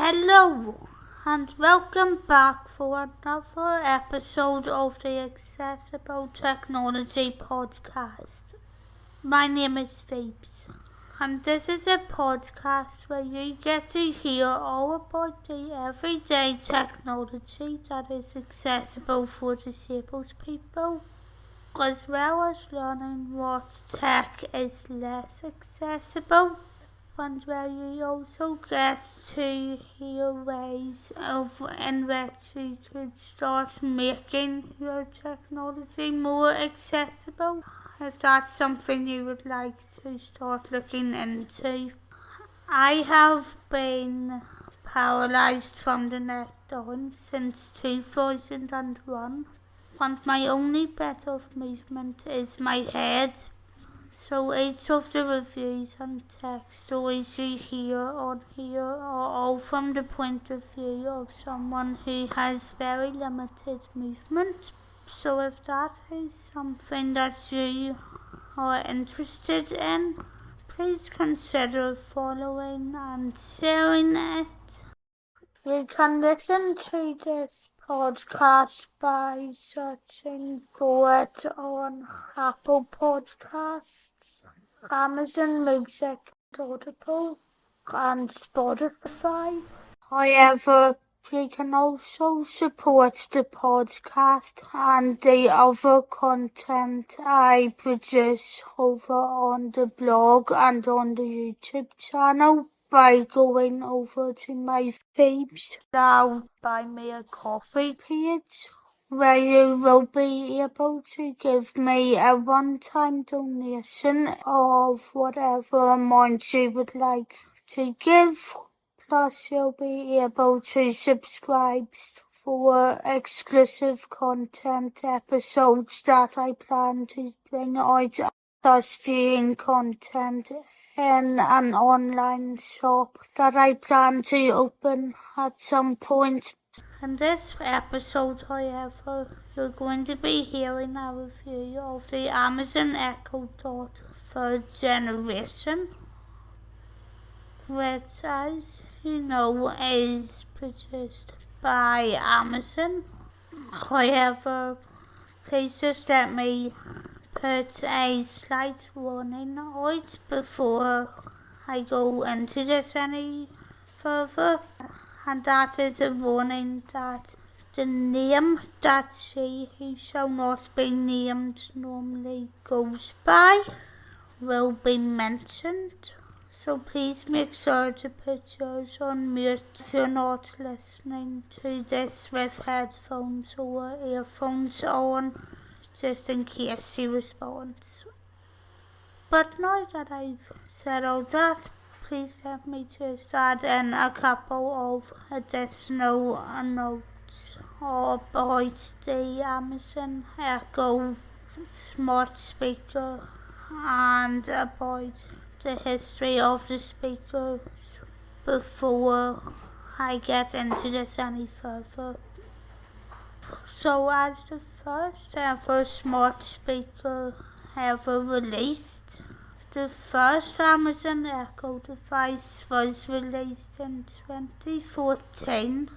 Hello and welcome back for another episode of the Accessible Technology Podcast. My name is Phoebes and this is a podcast where you get to hear all about the everyday technology that is accessible for disabled people, as well as learning what tech is less accessible, and where you also get to hear ways in which you could start making your technology more accessible, if that's something you would like to start looking into. I have been paralysed from the neck down since 2001, and my only bit of movement is my head. So each of the reviews and tech stories you hear on here are all from the point of view of someone who has very limited movement. So if that is something that you are interested in, please consider following and sharing it. You can listen to this podcast by searching for it on Apple Podcasts, Amazon Music, Audible, and Spotify. However, you can also support the podcast and the other content I produce over on the blog and on the YouTube channel by going over to my Phoebes Now Buy Me a Coffee page, where you will be able to give me a one-time donation of whatever amount you would like to give. Plus, you'll be able to subscribe for exclusive content episodes that I plan to bring out, plus viewing content in an online shop that I plan to open at some point. In this episode, however, you're going to be hearing a review of the Amazon Echo Dot 3rd generation, which, as you know, is produced by Amazon. However, please just let me put a slight warning out before I go into this any further, and that is a warning that the name that she who shall not be named normally goes by will be mentioned. So please make sure to put yours on mute if you're not listening to this with headphones or earphones on, just in case she responds. But now that I've said all that, please let me just add in a couple of additional notes about the Amazon Echo smart speaker and about the history of the speakers before I get into this any further. So, as the first ever smart speaker ever released, the first Amazon Echo device was released in 2014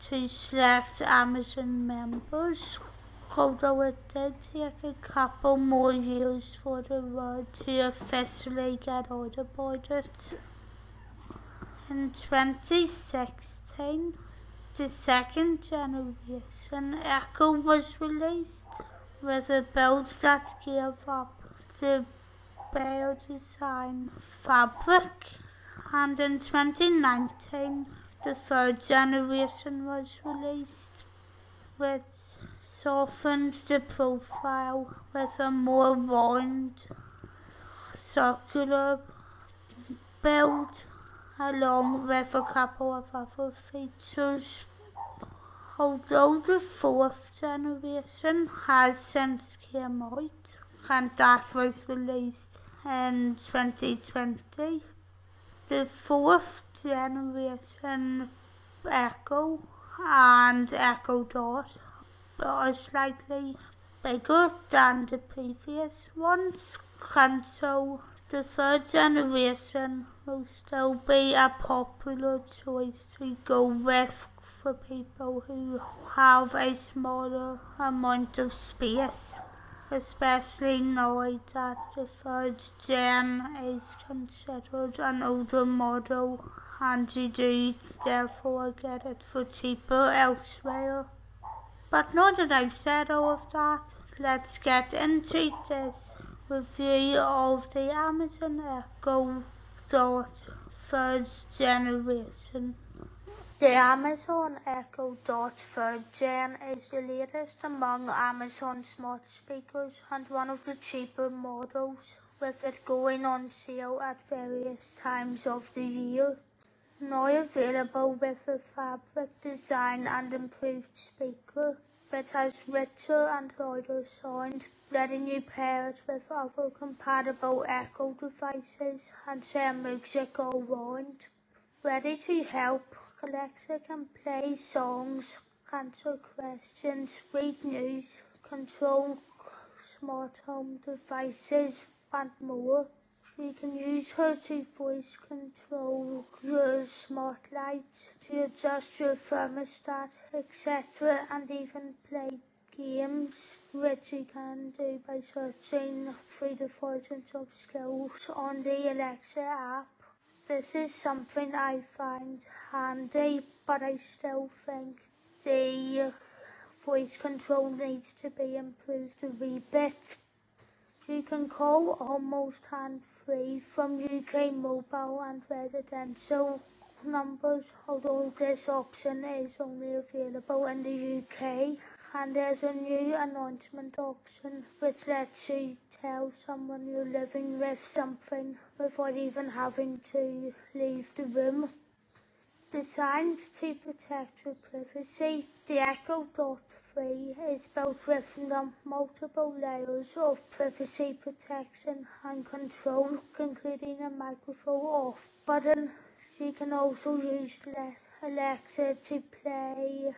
to select Amazon members, although it did take a couple more years for the word to officially get out about it. In 2016, the second generation Echo was released, with a build that gave up the Biodesign fabric, and in 2019 the third generation was released, which softened the profile with a more round, circular build, along with a couple of other features. Although the fourth generation has since come out, and that was released in 2020, the fourth generation Echo and Echo Dot are slightly bigger than the previous ones, and so the third generation will still be a popular choice to go with for people who have a smaller amount of space, especially now that the third gen is considered an older model and you do therefore get it for cheaper elsewhere. But now that I've said all of that, let's get into this review of the Amazon Echo Dot third generation. The Amazon Echo Dot third gen is the latest among Amazon smart speakers and one of the cheaper models, with it going on sale at various times of the year. Now available with a fabric design and improved speaker, it has richer and louder sound, letting you pair it with other compatible Echo devices and share music all round. Ready to help, Alexa can play songs, answer questions, read news, control smart home devices, and more. You can use her to voice control your smart lights, to adjust your thermostat, etc., and even play games, which you can do by searching through the thousands of skills on the Alexa app. This is something I find handy, but I still think the voice control needs to be improved a wee bit. You can call almost hand-free from UK mobile and residential numbers, although this option is only available in the UK. And there's a new announcement option which lets you tell someone you're living with something without even having to leave the room. Designed to protect your privacy, the Echo Dot 3 is built with multiple layers of privacy protection and control, including a microphone off button. You can also use Alexa to play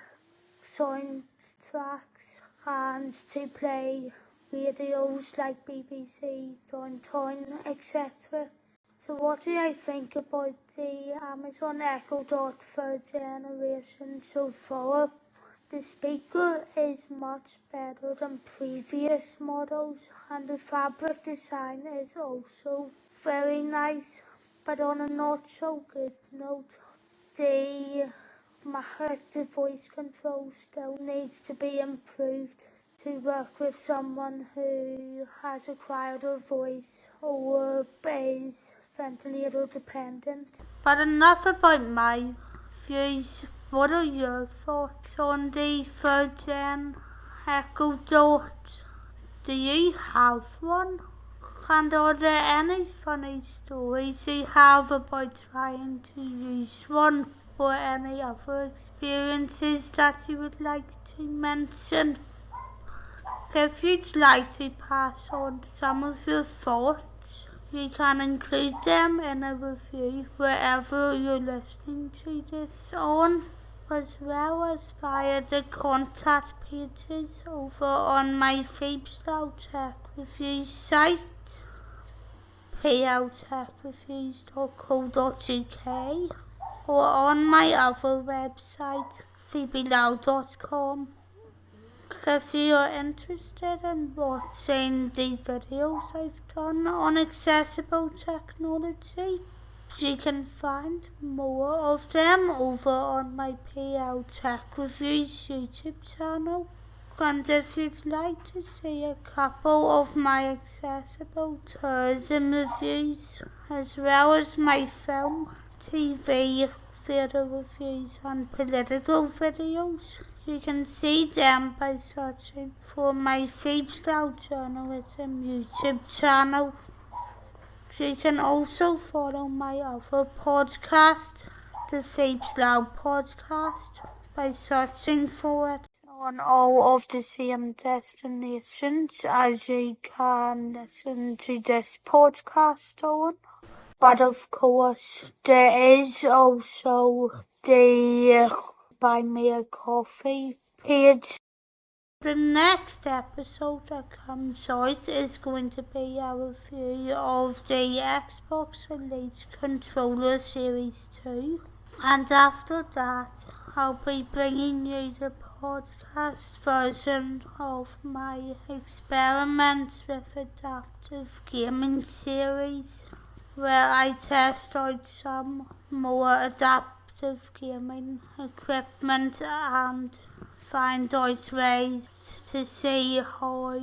soundtracks and to play radios like BBC, Downtown, etc. So what do I think about the Amazon Echo Dot third generation so far? The speaker is much better than previous models, and the fabric design is also very nice. But on a not so good note, the voice control still needs to be improved to work with someone who has acquired a voice or is ventilator dependent. But enough about my views. What are your thoughts on the third gen Echo Dot? Do you have one? And are there any funny stories you have about trying to use one, or any other experiences that you would like to mention? If you'd like to pass on some of your thoughts, you can include them in a review wherever you're listening to this on, as well as via the contact pages over on my Phoebes Loud Tech Reviews site, pltechreviews.co.uk, or on my other website, phoebeloud.com. If you are interested in watching the videos I've done on accessible technology, you can find more of them over on my PL Tech Reviews YouTube channel. And if you'd like to see a couple of my accessible tours and reviews, as well as my film, TV, theatre reviews and political videos, you can see them by searching for my Phoebes Loud Journalism YouTube channel. You can also follow my other podcast, the Phoebes Loud Podcast, by searching for it on all of the same destinations as you can listen to this podcast on. But of course, there is also the Buy Me a Coffee page The next episode that comes out is going to be a review of the Xbox Elite Controller Series 2. And after that, I'll be bringing you the podcast version of my experiments with adaptive gaming series, where I test out some more adaptive gaming equipment and find out ways to see how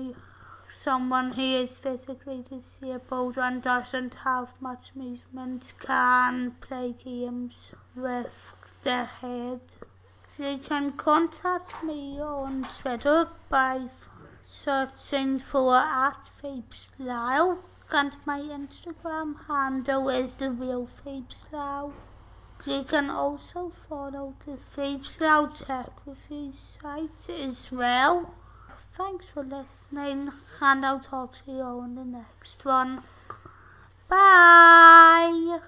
someone who is physically disabled and doesn't have much movement can play games with their head. You can contact me on Twitter by searching for @PhoebesLyle, and my Instagram handle is TheRealPhoebesLyle. You can also follow the PhoebesLyle Tech Review site as well. Thanks for listening, and I'll talk to you on the next one. Bye!